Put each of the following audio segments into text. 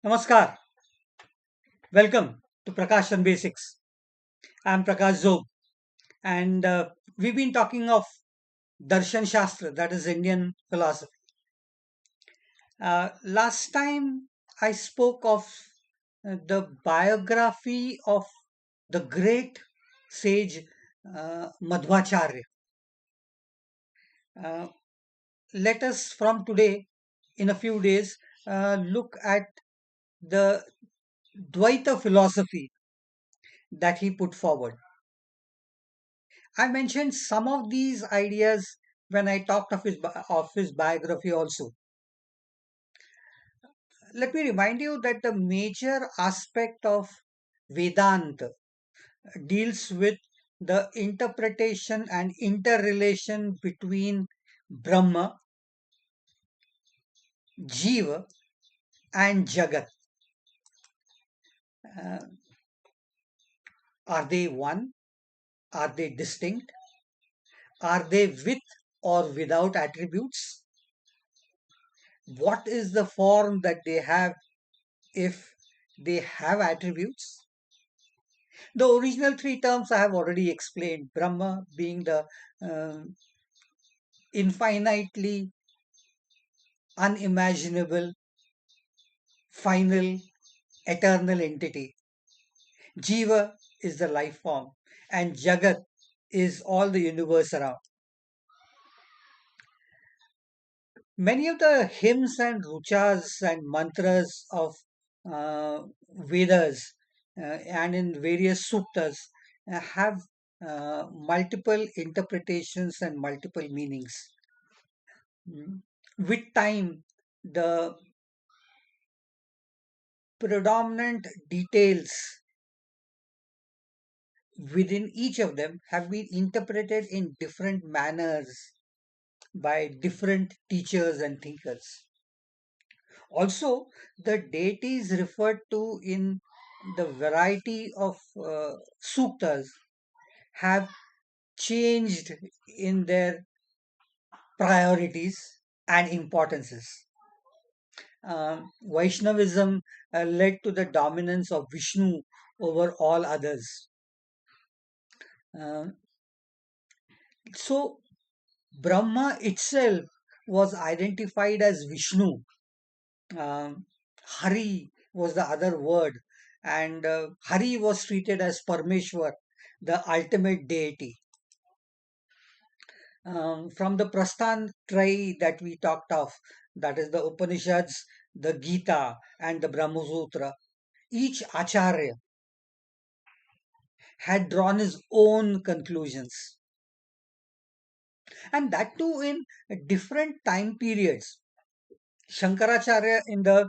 Namaskar. Welcome to Prakash on Basics. I'm Prakash Zog, and we've been talking of Darshan Shastra, that is Indian philosophy. Last time I spoke of the biography of the great sage Madhvacharya. Uh, Let us from today, in a few days, look at the Dwaita philosophy that he put forward. I mentioned some of these ideas when I talked of his biography also. Let me remind you that the major aspect of Vedanta deals with the interpretation and interrelation between Brahma, Jiva, and Jagat. Uh, are they one? Are they distinct? Are they with or without attributes? What is the form that they have if they have attributes? The original three terms I have already explained. Brahma being the um, infinitely unimaginable, final, eternal entity. Jiva is the life form, and Jagat is all the universe around. Many of the hymns and ruchas and mantras of Vedas and in various suttas have multiple interpretations and multiple meanings. Mm. With time, the predominant details within each of them have been interpreted in different manners by different teachers and thinkers. Also, the deities referred to in the variety of suktas have changed in their priorities and importances. Vaishnavism led to the dominance of Vishnu over all others. Um, so, Brahma itself was identified as Vishnu. Hari was the other word, and Hari was treated as Parmeshwar, the ultimate deity. From the Prasthan Trai that we talked of, that is the Upanishads, the Gita, and the Brahma Sutra, each Acharya had drawn his own conclusions, and that too in different time periods. Shankaracharya in the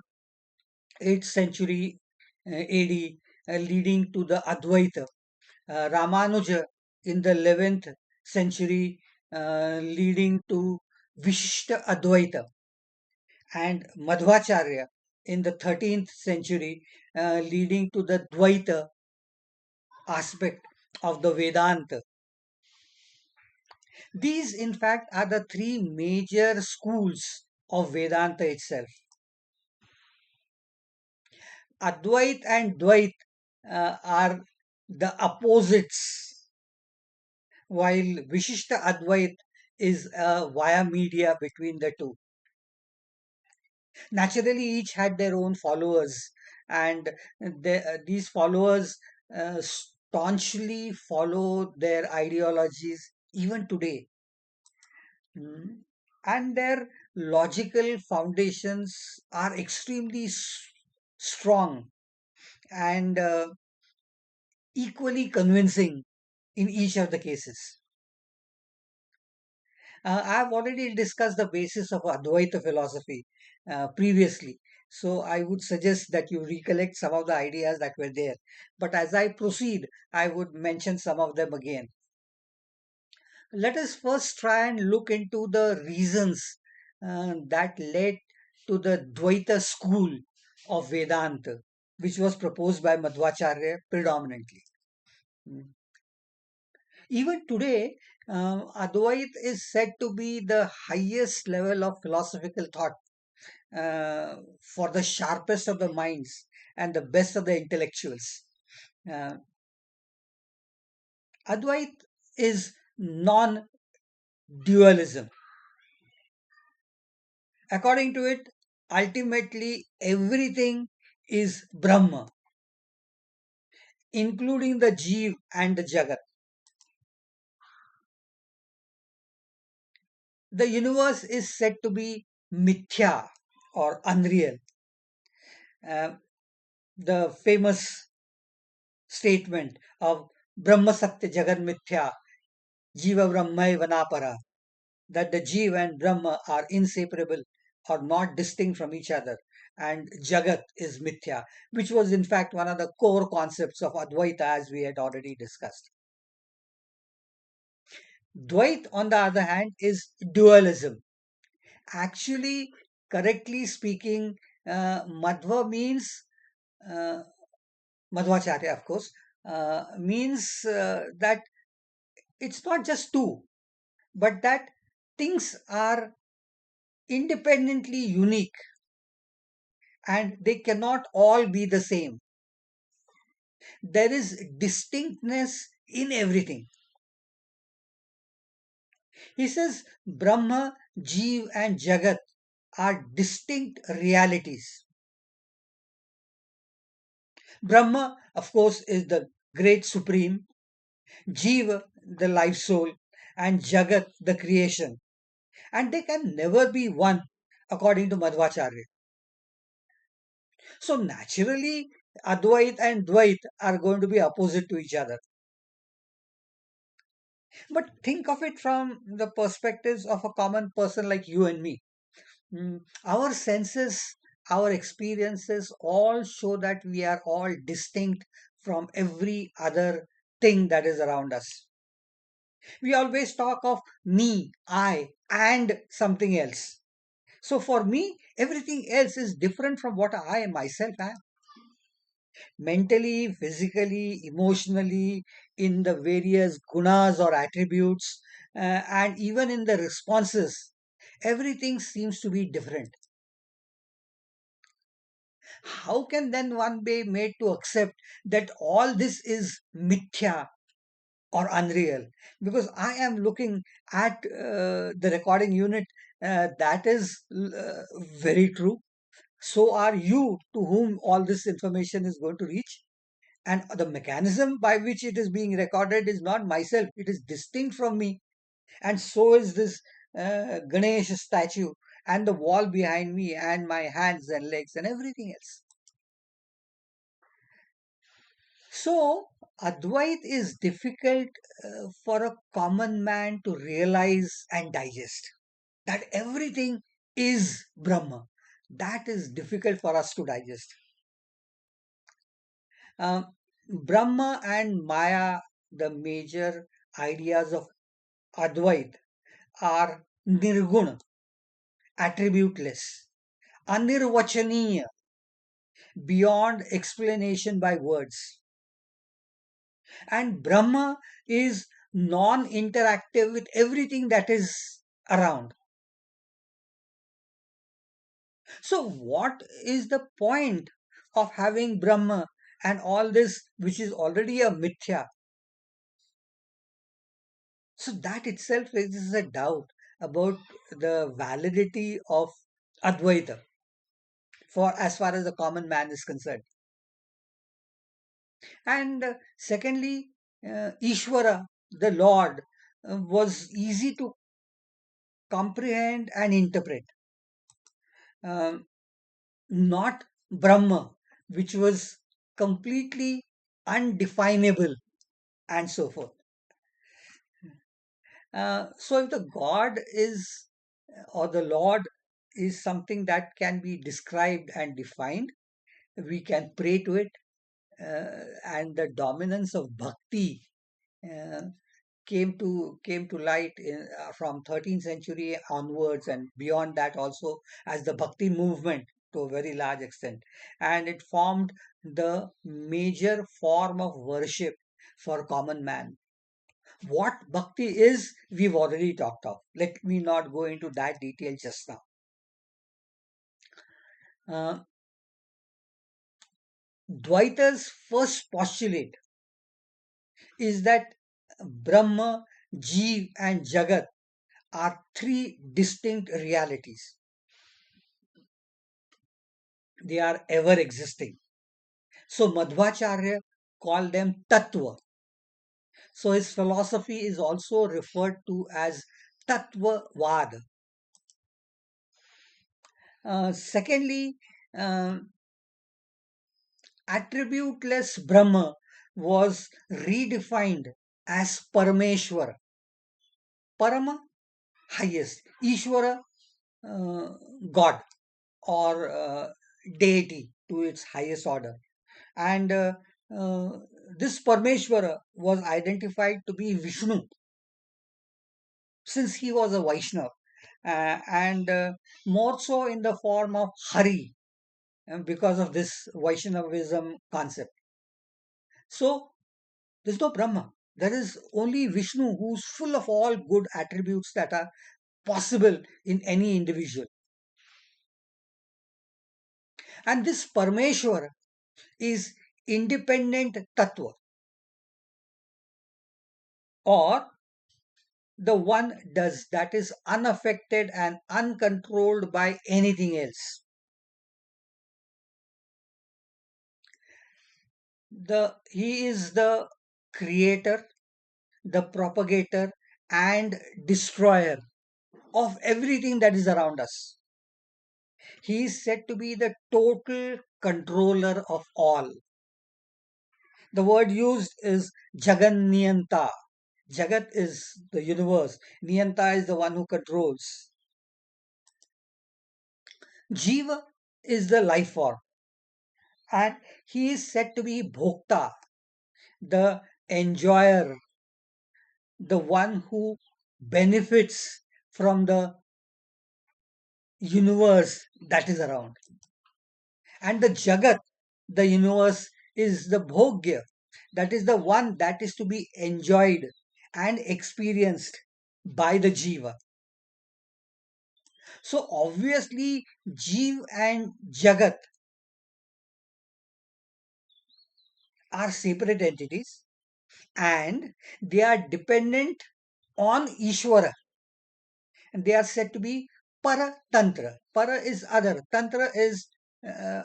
8th century AD, leading to the Advaita. Ramanuja in the 11th century, leading to Vishishta Advaita, and Madhvacharya in the 13th century, leading to the Dvaita aspect of the Vedanta. These, in fact, are the three major schools of Vedanta itself. Advait and Dvait are the opposites, while Vishishta Advait is a via media between the two. Naturally, each had their own followers, and these followers staunchly follow their ideologies even today. Mm. And their logical foundations are extremely strong and equally convincing in each of the cases. I've already discussed the basis of Advaita philosophy previously. So I would suggest that you recollect some of the ideas that were there. But as I proceed, I would mention some of them again. Let us first try and look into the reasons that led to the Dvaita school of Vedanta, which was proposed by Madhvacharya predominantly. Mm. Even today, Advait is said to be the highest level of philosophical thought. for the sharpest of the minds and the best of the intellectuals. Uh, Advait is non dualism. According to it, ultimately everything is Brahma, including the Jeev and the Jagat. The universe is said to be mithya or unreal. Uh, the famous statement of Brahma Satya Jagat Mithya Jiva Brahmai Vanapara, that the Jiva and Brahma are inseparable or not distinct from each other, and Jagat is Mithya, which was in fact one of the core concepts of Advaita as we had already discussed. Dvait, on the other hand, is dualism. Actually, correctly speaking, Madhva means uh, Madhvacharya, of course, means that it's not just two, but that things are independently unique and they cannot all be the same. There is distinctness in everything. He says Brahma, Jeev, and Jagat are distinct realities. Brahma, of course, is the great supreme, Jeev, the life soul, and Jagat, the creation. And they can never be one, according to Madhvacharya. So naturally, Advait and Dvait are going to be opposite to each other. But think of it from the perspectives of a common person like you and me. Our senses, our experiences all show that we are all distinct from every other thing that is around us. We always talk of me, I, and something else. So for me, everything else is different from what I myself am. Mentally, physically, emotionally, in the various gunas or attributes, and even in the responses, everything seems to be different. How can then one be made to accept that all this is mithya or unreal? Because I am looking at the recording unit, that is very true. So are you, to whom all this information is going to reach. And the mechanism by which it is being recorded is not myself, it is distinct from me. And so is this Ganesh statue and the wall behind me and my hands and legs and everything else. So, Advait is difficult for a common man to realize and digest. That everything is Brahma. That is difficult for us to digest. Um, Brahma and Maya, the major ideas of Advait, are nirguna, attributeless, anirvachaniya, beyond explanation by words. And Brahma is non interactive with everything that is around. So, what is the point of having Brahma and all this, which is already a mithya? So, that itself raises a doubt about the validity of Advaita for as far as the common man is concerned. And secondly, Ishvara, the Lord, was easy to comprehend and interpret. Um, Not Brahma, which was completely undefinable and so forth. So if the God is or the Lord is something that can be described and defined, we can pray to it, and the dominance of bhakti uh, came to light from 13th century onwards and beyond that also as the bhakti movement to a very large extent, and it formed the major form of worship for common man. What bhakti is, we've already talked of. Let me not go into that detail just now. Uh, Dwaita's first postulate is that Brahma, Jeev, and Jagat are three distinct realities. They are ever existing. So Madhvacharya called them Tattva. So his philosophy is also referred to as Tattvavad. Secondly, um, attributeless Brahma was redefined as Parameshwara. Parama, highest. Ishvara, uh, God or deity to its highest order. And uh, this Parameshwara was identified to be Vishnu since he was a Vaishnava, and more so in the form of Hari because of this Vaishnavism concept. So there's no Brahma. There is only Vishnu who's full of all good attributes that are possible in any individual. And this Parameshwar is independent tattva, or the one does that is unaffected and uncontrolled by anything else. He is the creator, the propagator, and destroyer of everything that is around us. He is said to be the total controller of all. The word used is Jaganniyanta. Jagat is the universe. Niyanta is the one who controls. Jiva is the life form. And he is said to be Bhokta, the enjoyer, the one who benefits from the universe that is around. And the Jagat, the universe, is the Bhogya, that is the one that is to be enjoyed and experienced by the Jiva. So obviously, Jeev and Jagat are separate entities and they are dependent on Ishvara, and they are said to be Paratantra. Para is other, Tantra is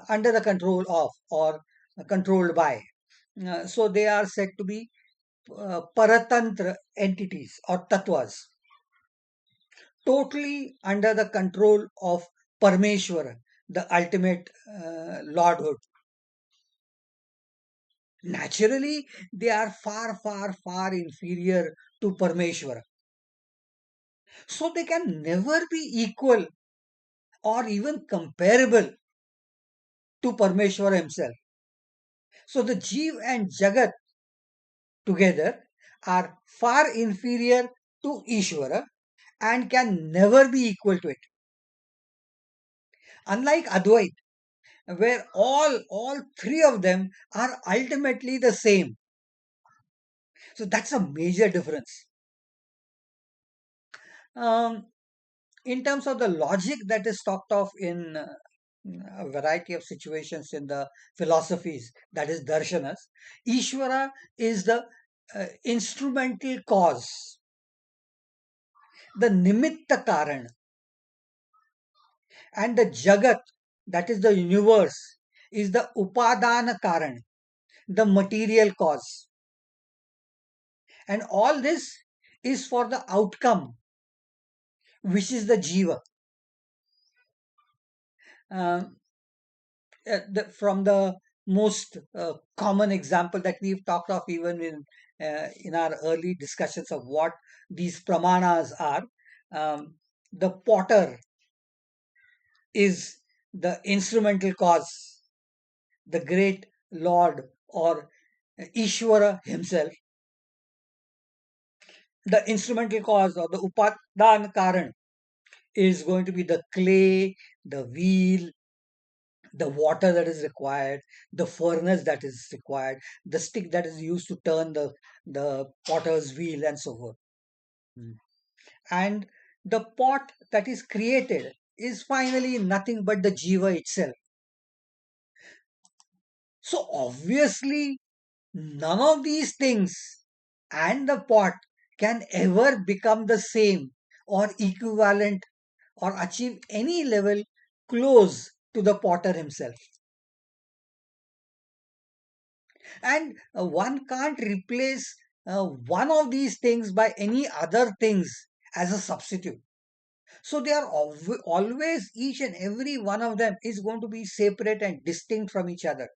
under the control of or controlled by. So they are said to be Paratantra entities or Tattvas, totally under the control of Parmeshwara, the ultimate Lordhood. Naturally, they are far, far, far inferior to Parmeshwara. So they can never be equal or even comparable to Parmeshwara himself. So the Jeev and Jagat together are far inferior to Ishvara and can never be equal to it. Unlike Advait, where all three of them are ultimately the same. So that's a major difference. Um, in terms of the logic that is talked of in a variety of situations in the philosophies, that is darshanas, Ishvara is the instrumental cause, the nimitta karan, and the jagat, that is the universe, is the upadana karan, the material cause. And all this is for the outcome, which is the jiva. Um, from the most common example that we've talked of even in our early discussions of what these pramanas are, the potter is the instrumental cause, the great Lord or Ishvara himself, the instrumental cause or the upadan karan is going to be the clay, the wheel, the water that is required, the furnace that is required, the stick that is used to turn the potter's wheel, and so forth. Mm. And the pot that is created is finally nothing but the jiva itself. So obviously, none of these things and the pot can ever become the same or equivalent or achieve any level close to the potter himself. And one can't replace one of these things by any other things as a substitute. So they are always, each and every one of them is going to be separate and distinct from each other,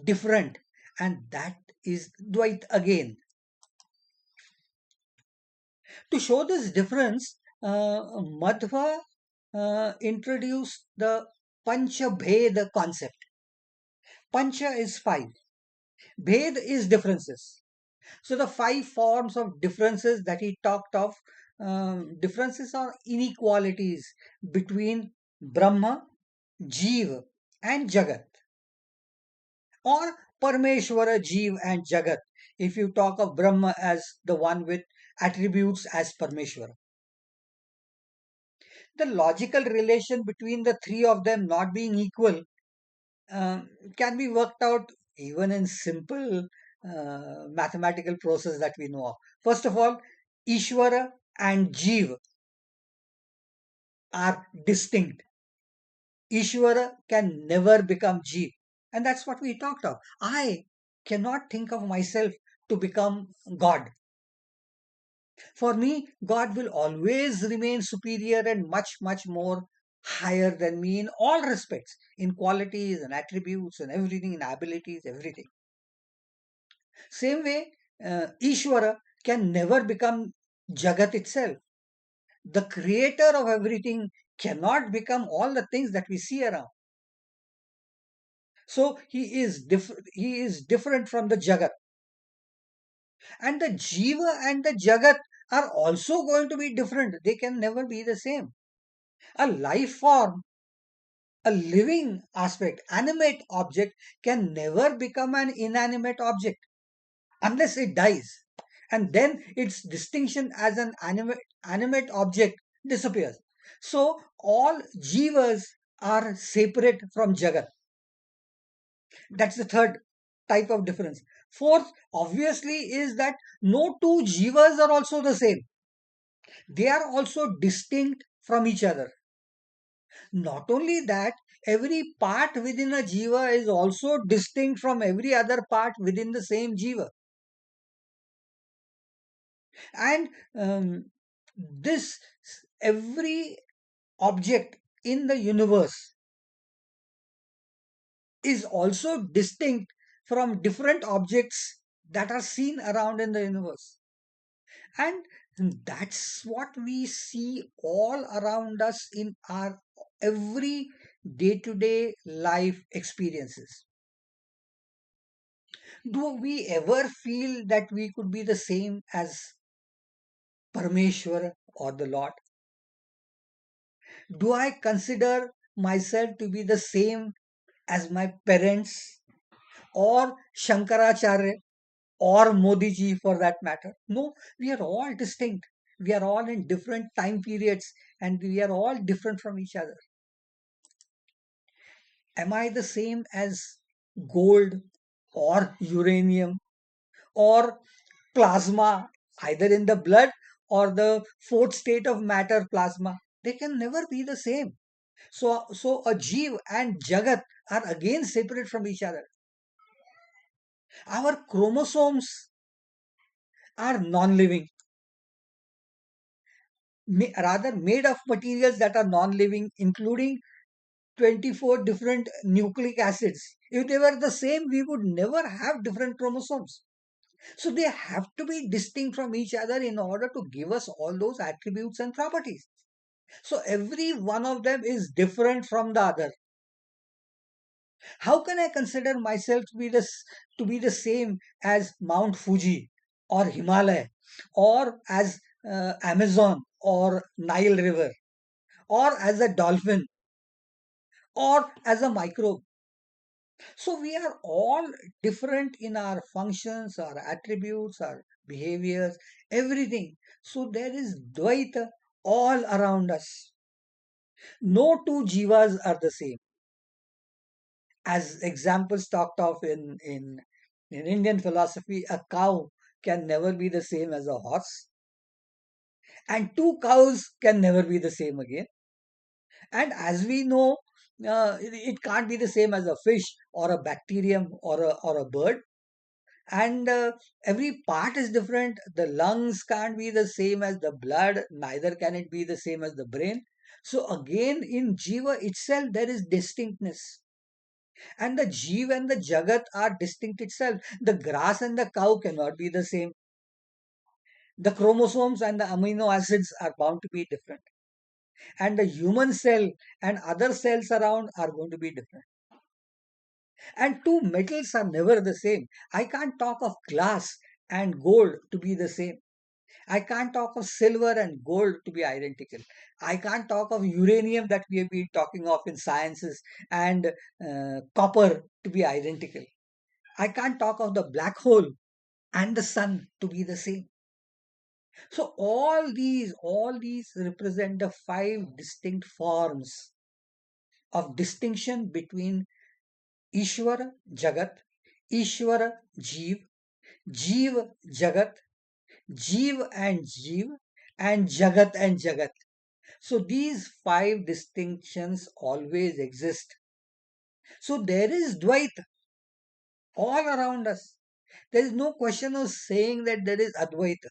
different. And that is Dwight again. To show this difference, Madhva introduced the Pancha Bhed concept. Pancha is five, Bhed is differences. So the five forms of differences that he talked of, differences are inequalities between Brahma, Jeev, and Jagat, or Parmeshwara, Jeev, and Jagat. If you talk of Brahma as the one with attributes as Parmeshwara, the logical relation between the three of them not being equal can be worked out even in simple mathematical process that we know of. First of all, Ishvara and Jeev are distinct. Ishvara can never become Jeev. And that's what we talked of. I cannot think of myself to become God. For me, God will always remain superior and much, much more higher than me in all respects, in qualities and attributes and everything, in abilities, everything. Same way, Ishvara can never become Jagat itself. The creator of everything cannot become all the things that we see around. So he is different from the Jagat. And the Jiva and the Jagat are also going to be different. They can never be the same. A life form, a living aspect, animate object can never become an inanimate object unless it dies. And then its distinction as an animate object disappears. So all jivas are separate from Jagat. That's the third type of difference. Fourth, obviously, is that no two jivas are also the same. They are also distinct from each other. Not only that, every part within a jiva is also distinct from every other part within the same jiva. And this every object in the universe is also distinct from different objects that are seen around in the universe. And that's what we see all around us in our every day to day life experiences. Do we ever feel that we could be the same as Parameshwar or the Lord? Do I consider myself to be the same as my parents or Shankaracharya or Modi ji for that matter? No, we are all distinct. We are all in different time periods and we are all different from each other. Am I the same as gold or uranium or plasma, either in the blood or the fourth state of matter plasma? They can never be the same. So a Jeev and Jagat are again separate from each other. Our chromosomes are non-living, rather made of materials that are non-living, including 24 different nucleic acids. If they were the same, we would never have different chromosomes. So they have to be distinct from each other in order to give us all those attributes and properties. So every one of them is different from the other. How can I consider myself to be the same as Mount Fuji or Himalaya or as Amazon or Nile River or as a dolphin or as a microbe? So we are all different in our functions, our attributes, our behaviors, everything. So there is Dvaita all around us. No two jivas are the same. As examples talked of in Indian philosophy, a cow can never be the same as a horse, and two cows can never be the same again. And as we know, it can't be the same as a fish or a bacterium or a bird. And every part is different. The lungs can't be the same as the blood, neither can it be the same as the brain. So again, in jiva itself, there is distinctness. And the Jeev and the Jagat are distinct itself. The grass and the cow cannot be the same. The chromosomes and the amino acids are bound to be different. And the human cell and other cells around are going to be different. And two metals are never the same. I can't talk of glass and gold to be the same. I can't talk of silver and gold to be identical. I can't talk of uranium that we have been talking of in sciences and copper to be identical. I can't talk of the black hole and the sun to be the same. So all these represent the five distinct forms of distinction between Ishvara Jagat, Ishvara Jeev, Jeev Jagat, Jeev and Jagat and Jagat. So these five distinctions always exist. So there is Dvaita all around us. There is no question of saying that there is Advaita.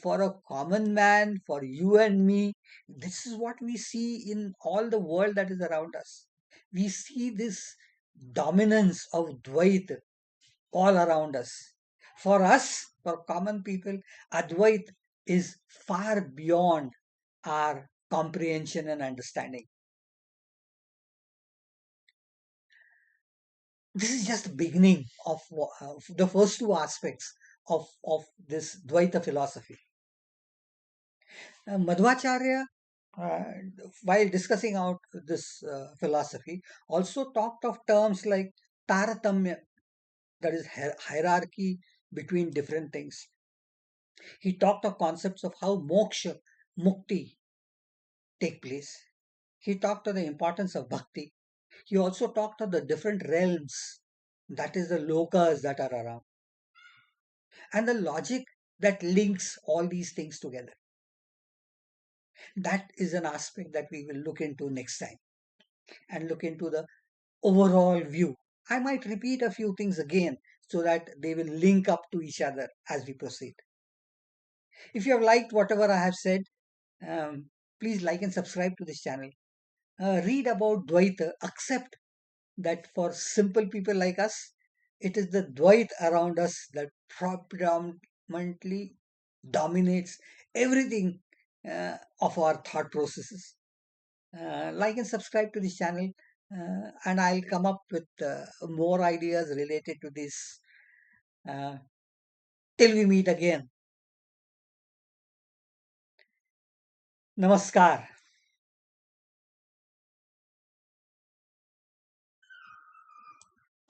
For a common man, for you and me, this is what we see in all the world that is around us. We see this dominance of Dvaita all around us. For us, for common people, Advait is far beyond our comprehension and understanding. This is just the beginning of the first two aspects of this Dvaita philosophy. Madhvacharya, uh, while discussing out this philosophy, also talked of terms like taratamya, that is hierarchy between different things. He talked of concepts of how moksha, mukti take place. He talked of the importance of bhakti. He also talked of the different realms, that is the lokas that are around, and the logic that links all these things together. That is an aspect that we will look into next time and look into the overall view. I might repeat a few things again so that they will link up to each other as we proceed. If you have liked whatever I have said, please like and subscribe to this channel. Read about Dvaita, accept that for simple people like us, it is the Dvait around us that predominantly dominates everything of our thought processes. Like and subscribe to this channel, and I'll come up with more ideas related to this uh, till we meet again. Namaskar.